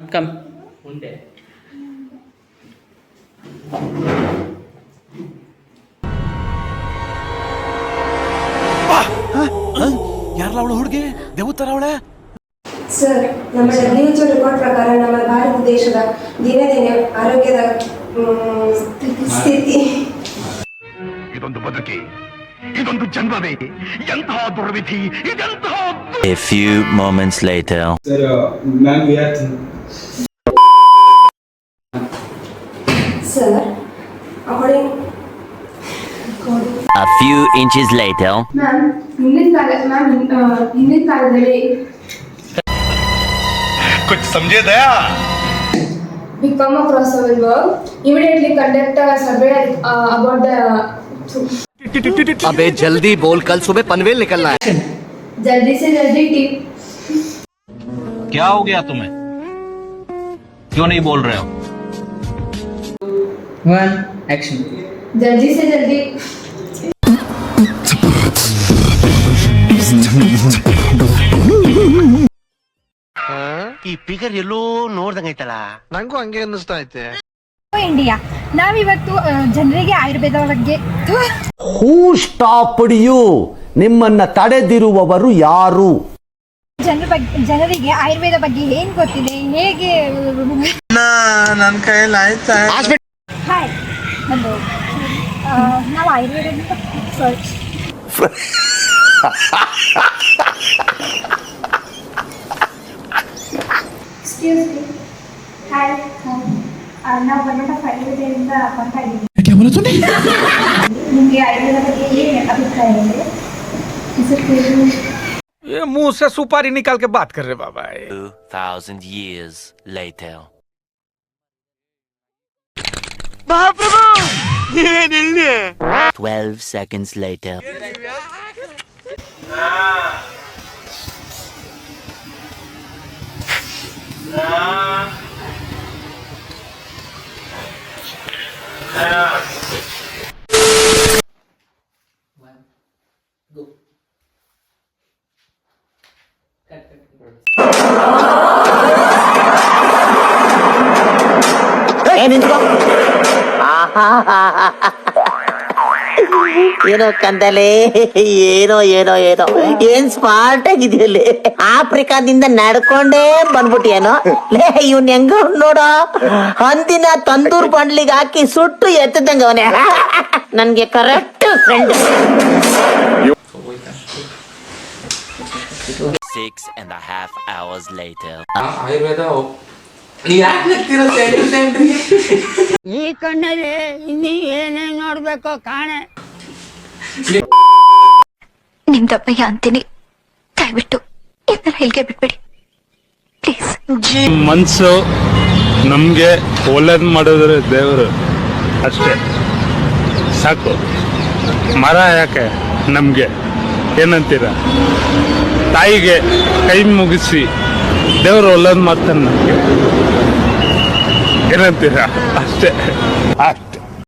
Come ಉಂಡೆ ಯಾರಲ್ಲ ಅವಳು ಹುಡುಗಿ ದೇವತರ ಅವಳೆ ಸರ್, ನಮ್ಮ WHO ರಿಪೋರ್ಟ್ ಪ್ರಕಾರ ನಮ್ಮ ಭಾರತ ದೇಶದ ದಿನೇ ದಿನೇ ಆರೋಗ್ಯದ ಸ್ಥಿತಿ ಇದೊಂದು ಬದುಕಿ ಇದೊಂದು ಜನ್ಮವೇ ಎಂತಹ ದುರ್ವಿಧಿ ಇದೆಂತಹ A few moments later. Sir, ma'am, we are. Sir, according A few inches later. Ma'am ಹಿಂದಿನ ಕಾಲದಲ್ಲಿ कुछ समझे दया become a crossover work, immediately conduct a survey about the अबे जल्दी बोल, कल सुबह पनवेल निकलना है। जल्दी से जल्दी टिप क्या हो गया तुम्हें? क्यों नहीं बोल रहे हो? वन एक्शन जल्दी से जल्दी ಈ ಫಿಗರ್ ಎಲ್ಲೋ ನೋಡ್ದಂಗೈತಲ್ಲ, ನಂಗೂ ಹಂಗೆ ಅನ್ನಿಸ್ತಾ ಐತೆ. ಇಂಡಿಯಾ ನಾವಿವತ್ತು ಜನರಿಗೆ ಆಯುರ್ವೇದ ಬಗ್ಗೆ ಹೂ ಸ್ಟಾಪ್ಡ್ ಯು? ನಿಮ್ಮನ್ನ ತಡೆದಿರುವವರು ಯಾರು? ಜನರಿಗೆ ಆಯುರ್ವೇದ ಬಗ್ಗೆ ಏನ್ ಗೊತ್ತಿದೆ, ಹೇಗೆ ನನ್ನ ಕೈಯಲ್ಲಿ ಆಯ್ತಾ? ಹಾಯ್ ಒಂದು ನಾವು ಆಯುರ್ವೇದ ಎಕ್ಸ್ಕ್ಯೂಸ್ ಮೀ, ಹಾಯ್, ನಾವು ಕನ್ನಡ ಆಯುರ್ವೇದದಿಂದ ಬರ್ತಾ ಇದ್ದೀವಿ. ನಿಮಗೆ ಆಯುರ್ವೇದ ಬಗ್ಗೆ ಏನು ಅಭಿಪ್ರಾಯ ಇದೆ? ये मुंह से सुपारी निकाल के बात कर रहे बाबा. 2000 years later. 12 seconds later. ಏನೋ ಕಂದಲೆ, ಏನೋ ಏನೋ ಏನೋ ಏನ್ ಸ್ಮಾರ್ಟ್ ಆಗಿದೆಯಲ್ಲಿ. ಆಫ್ರಿಕಾದಿಂದ ನಡ್ಕೊಂಡೇ ಬಂದ್ಬಿಟ್ಟಿಯೇನೋ ಲೇ. ಇವ್ನ ಹೆಂಗ ನೋಡೋ, ಹಂದಿನ ತಂದೂರ್ ಬಂಡ್ಲಿಗೆ ಹಾಕಿ ಸುಟ್ಟು ಎತ್ತದಂಗ ಅವನೇ. ನನ್ಗೆ correct friend. 6.5 hours later. Ayurveda ಈ ಕಣ್ಣಲ್ಲಿ ಇನ್ನೀ ಏನೇನ್ ನೋಡ್ಬೇಕೋ ಕಾಣೆ. ನಿಮ್ದಪ್ಪಯ್ಯ ಅಂತೀನಿ, ದಯವಿಟ್ಟು ಇದನ್ನ ಇಲ್ಲಿಗೆ ಬಿಟ್ಬಿಡಿ ಪ್ಲೀಸ್. ಮನ್ಸು ನಮ್ಗೆ ಒಳ್ಳೇದ್ ಮಾಡಿದ್ರೆ ದೇವರು ಅಷ್ಟೇ ಸಾಕು. ಮರ ಯಾಕೆ ನಮ್ಗೆ ಏನಂತೀರ? ತಾಯಿಗೆ ಕೈ ಮುಗಿಸಿ ದೇವರು ಒಳ್ಳೇದ್ ಮಾಡ್ತಾನೆ ನಮ್ಗೆ, ಏನಂತೀರ? ಅಷ್ಟೇ.